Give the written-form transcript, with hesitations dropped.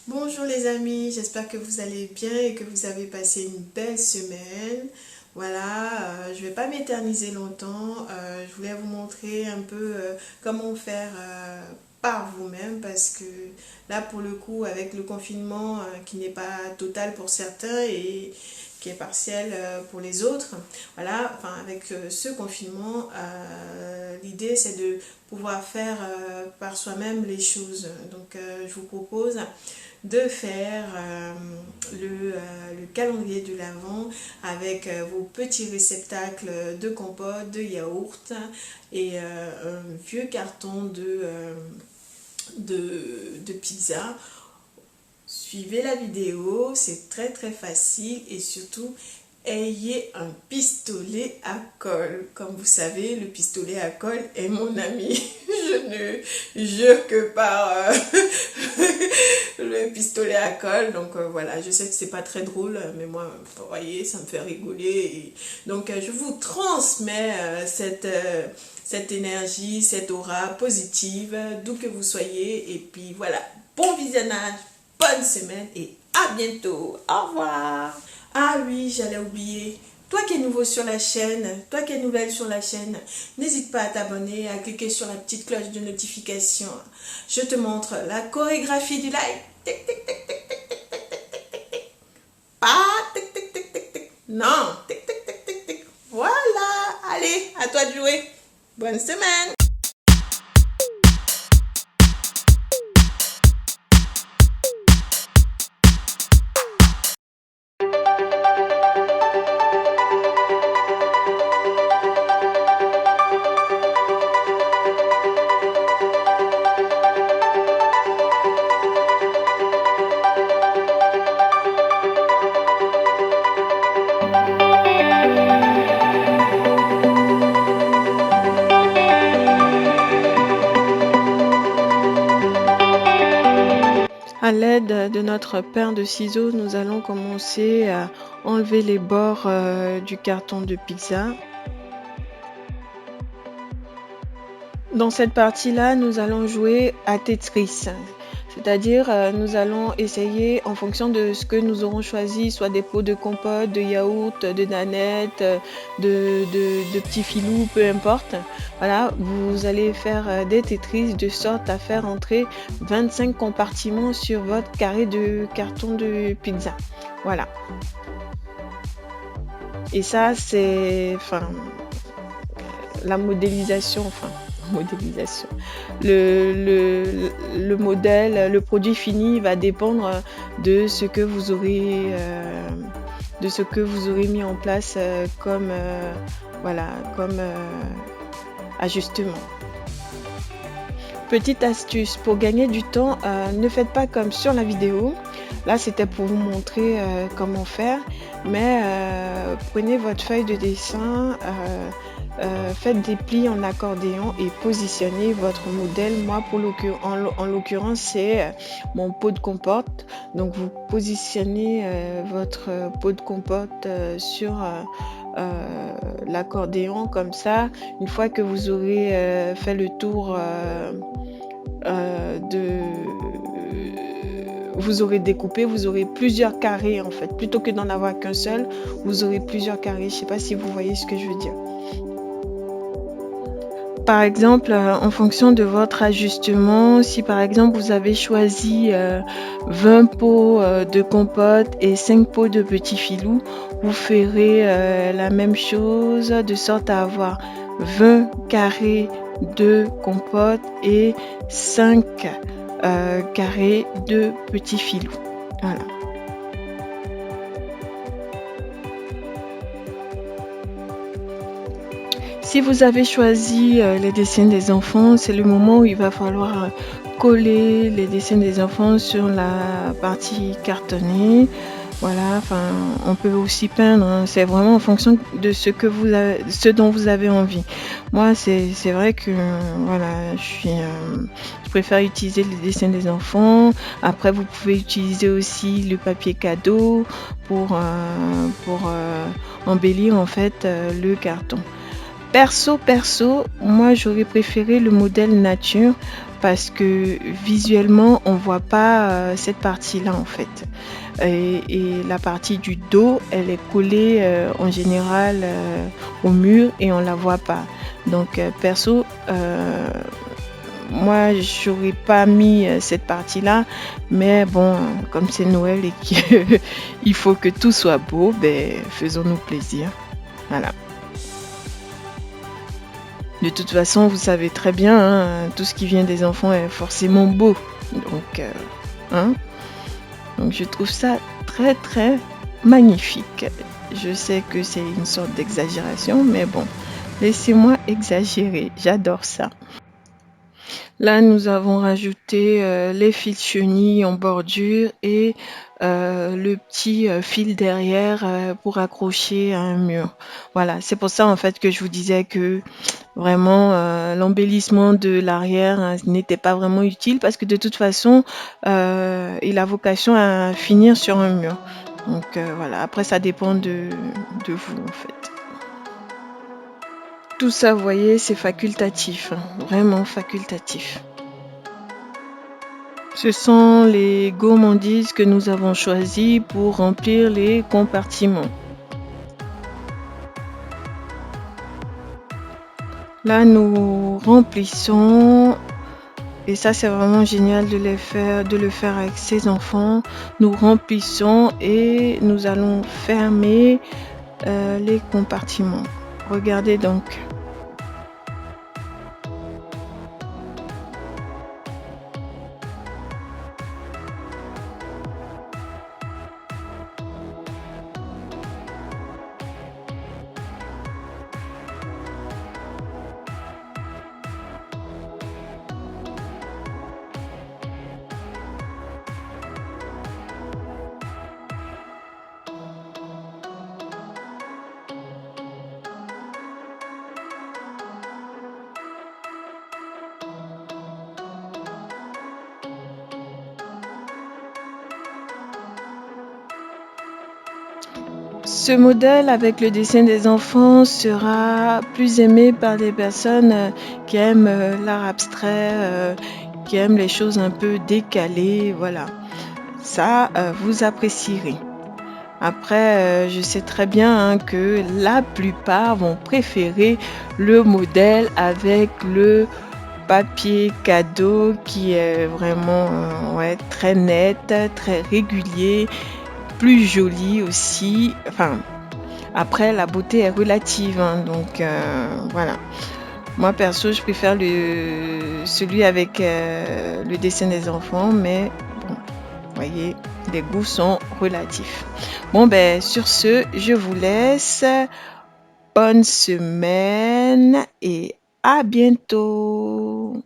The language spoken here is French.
Bonjour les amis, j'espère que vous allez bien et que vous avez passé une belle semaine. Voilà, je vais pas m'éterniser longtemps. Je voulais vous montrer un peu comment faire par vous-même parce que là pour le coup avec le confinement qui n'est pas total pour certains et qui est partiel pour les autres. Voilà, enfin avec ce confinement, l'idée c'est de pouvoir faire par soi-même les choses. Donc je vous propose de faire le calendrier de l'Avent avec vos petits réceptacles de compote, de yaourt et un vieux carton de pizza. Suivez la vidéo, c'est très très facile et surtout ayez un pistolet à colle. Comme vous savez, le pistolet à colle est mon ami. Je ne jure que par le pistolet à colle. Donc voilà, je sais que c'est pas très drôle, mais moi, vous voyez, ça me fait rigoler. Et donc je vous transmets cette énergie, cette aura positive, d'où que vous soyez. Et puis voilà, bon visionnage, bonne semaine et à bientôt. Au revoir. Ah oui, j'allais oublier. Toi qui es nouveau sur la chaîne, toi qui es nouvelle sur la chaîne, n'hésite pas à t'abonner, à cliquer sur la petite cloche de notification. Je te montre la chorégraphie du live. Tic, tic, tic, tic, tic, tic, tic, tic, tic, tic. Pas tic, tic, tic, tic, tic. Non, tic, tic, tic, tic, tic. Voilà, allez, à toi de jouer. Bonne semaine. À l'aide de notre paire de ciseaux, nous allons commencer à enlever les bords du carton de pizza. Dans cette partie-là, nous allons jouer à Tetris. C'est-à-dire, nous allons essayer, en fonction de ce que nous aurons choisi, soit des pots de compote, de yaourt, de nanettes, de petits filous, peu importe. Voilà, vous allez faire des Tetris de sorte à faire entrer 25 compartiments sur votre carré de carton de pizza. Voilà. Et ça, c'est la modélisation, modélisation. Le modèle, le produit fini va dépendre de ce que vous aurez, mis en place comme ajustement. Petite astuce, pour gagner du temps, ne faites pas comme sur la vidéo. Là, c'était pour vous montrer comment faire. Mais prenez votre feuille de dessin, faites des plis en accordéon et positionnez votre modèle. Moi, en l'occurrence, c'est mon pot de compote. Donc, vous positionnez votre pot de compote sur l'accordéon comme ça. Une fois que vous aurez fait le tour vous aurez découpé, vous aurez plusieurs carrés en fait. Plutôt que d'en avoir qu'un seul, vous aurez plusieurs carrés. Je ne sais pas si vous voyez ce que je veux dire. Par exemple, en fonction de votre ajustement, si par exemple vous avez choisi 20 pots de compote et 5 pots de petits filous, vous ferez la même chose de sorte à avoir 20 carrés de compote et 5 carrés de petits filous. Voilà. Si vous avez choisi les dessins des enfants, c'est le moment où il va falloir coller les dessins des enfants sur la partie cartonnée. Voilà, on peut aussi peindre, hein. C'est vraiment en fonction de ce dont vous avez envie. Moi, c'est vrai que voilà, je préfère utiliser les dessins des enfants. Après, vous pouvez utiliser aussi le papier cadeau pour embellir en fait le carton. Perso, moi j'aurais préféré le modèle nature parce que visuellement, on voit pas cette partie-là en fait. Et la partie du dos, elle est collée en général au mur et on la voit pas. Donc perso, moi j'aurais pas mis cette partie-là, mais bon, comme c'est Noël et qu'il faut que tout soit beau, ben faisons-nous plaisir. Voilà. De toute façon, vous savez très bien, hein, tout ce qui vient des enfants est forcément beau. Donc, hein, donc je trouve ça très très magnifique. Je sais que c'est une sorte d'exagération, mais bon, laissez-moi exagérer. J'adore ça. Là, nous avons rajouté les fils chenilles en bordure et le petit fil derrière pour accrocher à un mur. Voilà, c'est pour ça en fait que je vous disais que vraiment l'embellissement de l'arrière n'était pas vraiment utile parce que de toute façon, il a vocation à finir sur un mur. Donc voilà, après ça dépend de vous en fait. Tout ça, vous voyez, c'est facultatif, hein, vraiment facultatif. Ce sont les gourmandises que nous avons choisies pour remplir les compartiments. Là, nous remplissons, et ça c'est vraiment génial de le faire avec ses enfants. Nous remplissons et nous allons fermer les compartiments. Regardez donc. Ce modèle avec le dessin des enfants sera plus aimé par des personnes qui aiment l'art abstrait, qui aiment les choses un peu décalées, voilà. Ça, vous apprécierez. Après, je sais très bien hein, que la plupart vont préférer le modèle avec le papier cadeau qui est vraiment ouais, très net, très régulier, plus joli aussi. Enfin, après, la beauté est relative, hein, donc voilà. Moi, perso, je préfère celui avec le dessin des enfants, mais bon, vous voyez, les goûts sont relatifs. Bon, ben, sur ce, je vous laisse. Bonne semaine et à bientôt.